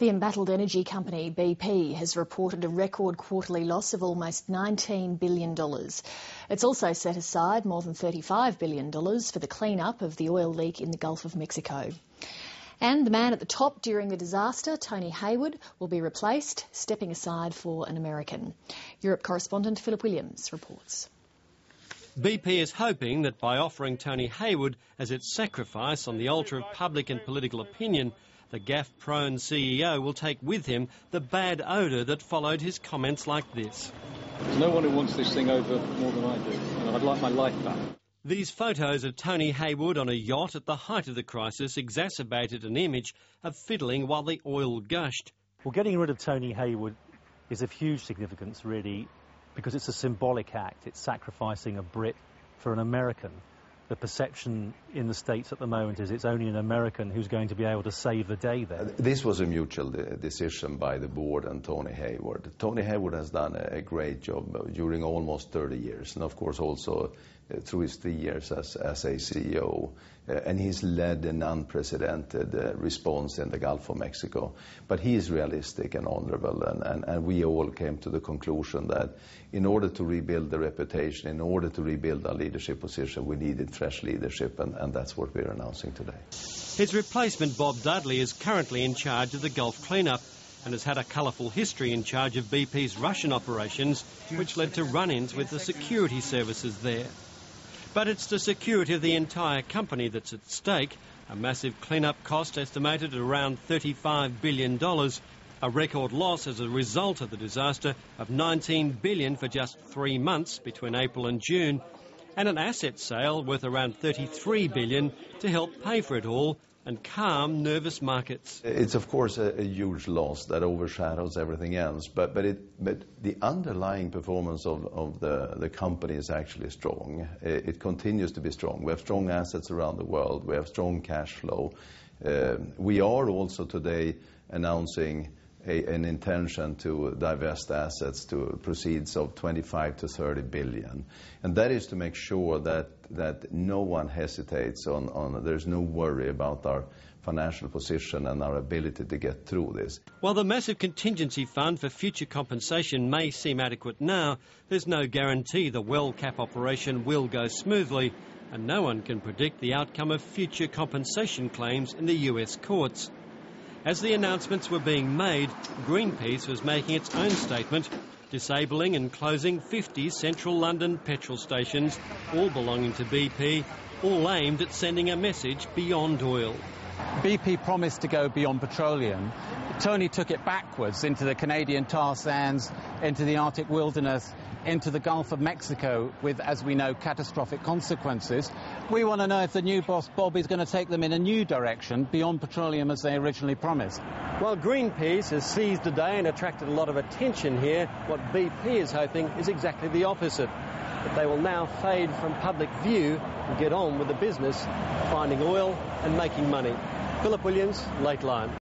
The embattled energy company BP has reported a record quarterly loss of almost $19 billion. It's also set aside more than $35 billion for the clean-up of the oil leak in the Gulf of Mexico. And the man at the top during the disaster, Tony Hayward, will be replaced, stepping aside for an American. Europe correspondent Philip Williams reports. BP is hoping that by offering Tony Hayward as its sacrifice on the altar of public and political opinion, the gaffe-prone CEO will take with him the bad odour that followed his comments like this. There's no one who wants this thing over more than I do. I'd like my life back. These photos of Tony Hayward on a yacht at the height of the crisis exacerbated an image of fiddling while the oil gushed. Well, getting rid of Tony Hayward is of huge significance, really, because it's a symbolic act. It's sacrificing a Brit for an American. The perception in the States at the moment is it's only an American who's going to be able to save the day there. This was a mutual decision by the board and Tony Hayward. Tony Hayward has done a great job during almost 30 years, and of course also through his 3 years as a CEO. And he's led an unprecedented response in the Gulf of Mexico. But he is realistic and honourable, and we all came to the conclusion that in order to rebuild the reputation, in order to rebuild our leadership position, we needed fresh leadership, and that's what we're announcing today. His replacement, Bob Dudley, is currently in charge of the Gulf cleanup and has had a colourful history in charge of BP's Russian operations, which led to run-ins with the security services there. But it's the security of the entire company that's at stake. A massive clean-up cost estimated at around $35 billion, a record loss as a result of the disaster of $19 billion for just 3 months between April and June, and an asset sale worth around $33 billion to help pay for it all and calm nervous markets. It's of course a huge loss that overshadows everything else, but the underlying performance of the company is actually strong. It continues to be strong. We have strong assets around the world. We have strong cash flow. We are also today announcing an intention to divest assets to proceeds of 25 to 30 billion. And that is to make sure that no one hesitates there's no worry about our financial position and our ability to get through this. While the massive contingency fund for future compensation may seem adequate now, there's no guarantee the well cap operation will go smoothly, and no one can predict the outcome of future compensation claims in the US courts. As the announcements were being made, Greenpeace was making its own statement, disabling and closing 50 central London petrol stations, all belonging to BP, all aimed at sending a message beyond oil. BP promised to go beyond petroleum. Tony took it backwards into the Canadian tar sands, into the Arctic wilderness, into the Gulf of Mexico with, as we know, catastrophic consequences. We want to know if the new boss, Bob, is going to take them in a new direction beyond petroleum as they originally promised. While Greenpeace has seized the day and attracted a lot of attention here, what BP is hoping is exactly the opposite. That they will now fade from public view and get on with the business, finding oil and making money. Philip Williams, Late Line.